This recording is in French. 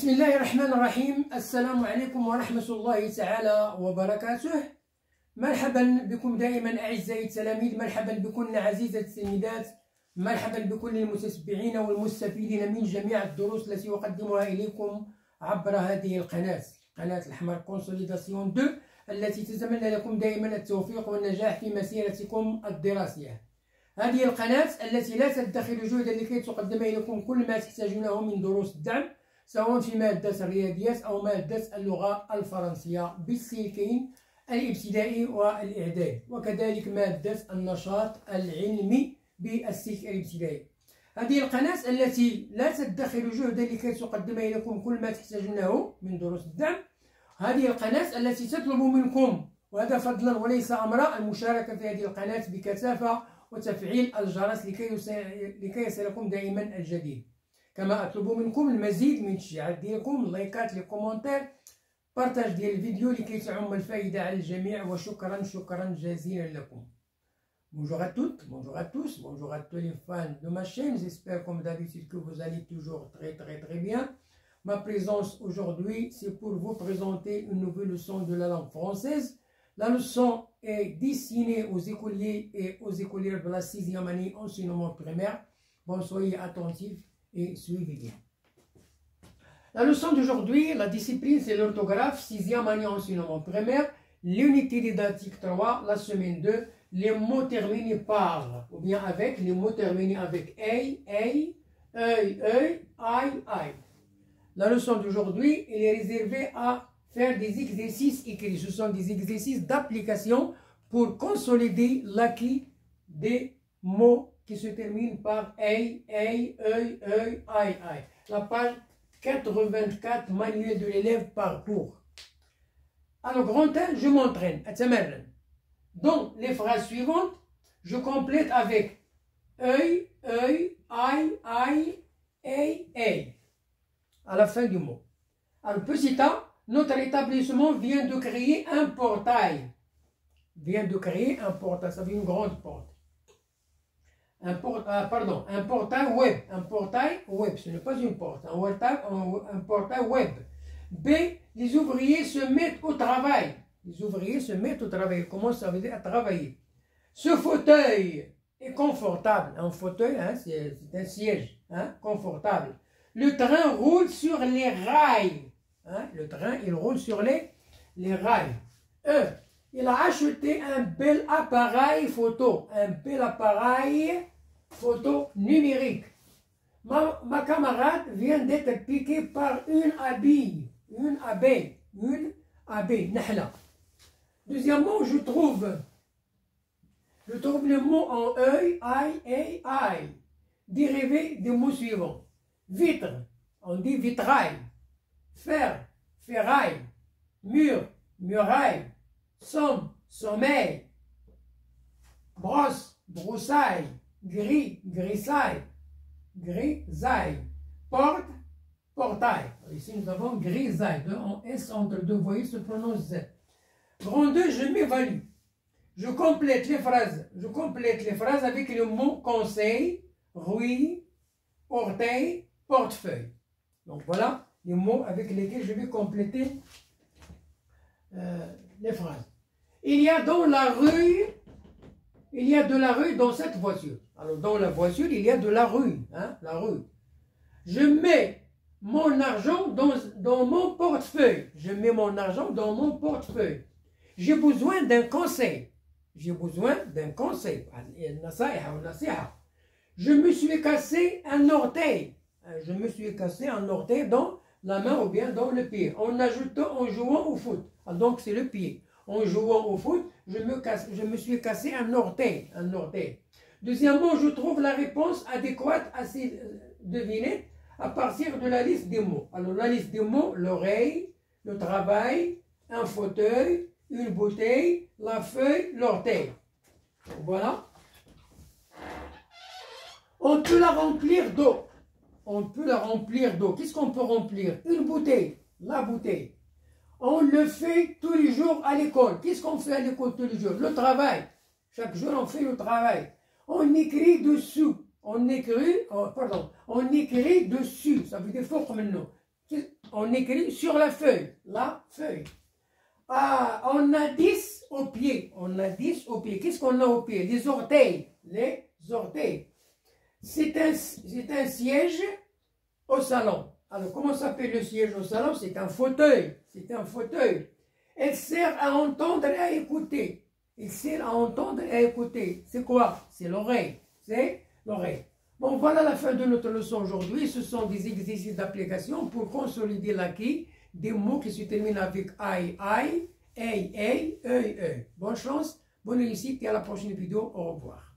بسم الله الرحمن الرحيم. السلام عليكم ورحمة الله تعالى وبركاته. مرحبا بكم دائما أعزائي التلاميذ، مرحبا بكم عزيزة التلميذات، مرحبا بكل المتتبعين والمستفيدين من جميع الدروس التي أقدمها إليكم عبر هذه القناة، قناة الحمر كونسوليداسيون 2، التي تتمنى لكم دائما التوفيق والنجاح في مسيرتكم الدراسية. هذه القناة التي لا تدخر جهدا لكي تقدم إليكم كل ما تحتاجونه من دروس الدعم، سواء في مادة الرياضيات أو مادة اللغة الفرنسية بالسلكين الابتدائي والإعدادي، وكذلك مادة النشاط العلمي بالسلك الابتدائي. هذه القناة التي لا تدخر جهدا لكي تقدم إليكم كل ما تحتاجونه من دروس الدعم. هذه القناة التي تطلب منكم، وهذا فضلا وليس أمرا، المشاركة في هذه القناة بكثافة وتفعيل الجرس لكي يصلكم دائما الجديد. كما أطلب منكم المزيد من التشجيعات ديالكم، اللايكات، لي كومونتير، بارتاج ديال الفيديو لكي تعم الفائدة على الجميع، وشكرا جزيلا لكم. Bonjour à toutes, bonjour à tous, bonjour à tous les fans de ma chaîne. J'espère comme d'habitude que vous allez toujours très bien. Ma présence aujourd'hui, c'est pour vous présenter une nouvelle leçon de la langue française. La leçon est destinée aux écoliers et aux écolières de la 6e année enseignement primaire. Bon, soyez attentifs et suivez bien. La leçon d'aujourd'hui, la discipline, c'est l'orthographe, 6e année enseignement primaire, l'unité didactique 3, la semaine 2, les mots terminés par, ou bien avec, les mots terminés avec ei, ai. La leçon d'aujourd'hui, elle est réservée à faire des exercices écrits. Ce sont des exercices d'application pour consolider l'acquis des mots qui se terminent par ei, ai. La page 84, manuel de l'élève parcours. Alors, grand 1, je m'entraîne. Dans les phrases suivantes, je complète avec ei, ai, ei, à la fin du mot. Alors, petit a, notre établissement vient de créer un portail. Ça veut dire une grande porte. Un portail web. Un portail web, ce n'est pas une porte. Un portail web. B, les ouvriers se mettent au travail. Comment ça veut dire à travailler? Ce fauteuil est confortable. Un fauteuil, hein, c'est un siège, hein, confortable. Le train roule sur les rails. Hein, le train, il roule sur les rails. E, il a acheté un bel appareil photo. Numérique. Ma camarade vient d'être piquée par une abeille. Nahla. Deuxièmement, je trouve le mot en œil, ai, dérivé des mots suivants. Vitre, on dit vitrail. Fer, ferraille. Mur, muraille. Somme, sommeil. Brosse, broussaille. Gris, grisaille. Porte, portail. Ici nous avons grisaille. En S entre deux voyelles se prononce Z. Grand 2, je m'évalue. Je complète les phrases avec le mot conseil, rouille, orteil, portefeuille. Donc voilà les mots avec lesquels je vais compléter les phrases. Il y a de la rue dans cette voiture. Alors dans la voiture, il y a de la rue. Hein, la rue. Je mets mon argent dans mon portefeuille. J'ai besoin d'un conseil. Je me suis cassé un orteil. Dans la main ou bien dans le pied. En jouant au foot. Donc c'est le pied. En jouant au foot, je me suis cassé un orteil. Deuxièmement, je trouve la réponse adéquate à ces devinettes à partir de la liste des mots. Alors la liste des mots, l'oreille, le travail, un fauteuil, une bouteille, la feuille, l'orteil. Voilà. On peut la remplir d'eau. Qu'est-ce qu'on peut remplir? Une bouteille. La bouteille. On le fait tous les jours à l'école. Qu'est-ce qu'on fait à l'école tous les jours? Le travail. Chaque jour, on fait le travail. On écrit dessous. On écrit dessus. Ça veut dire fort maintenant. On écrit sur la feuille. La feuille. On a 10 au pied. On a 10 au pied. Qu'est-ce qu'on a au pied? Les orteils. Les orteils. C'est un siège au salon. Alors, comment s'appelle le siège au salon? C'est un fauteuil. C'est un fauteuil. Elle sert à entendre et à écouter. Il sert à entendre et à écouter. C'est quoi? C'est l'oreille. C'est l'oreille. Bon, voilà la fin de notre leçon aujourd'hui. Ce sont des exercices d'application pour consolider l'acquis des mots qui se terminent avec I, e. Bonne chance, bonne réussite et à la prochaine vidéo. Au revoir.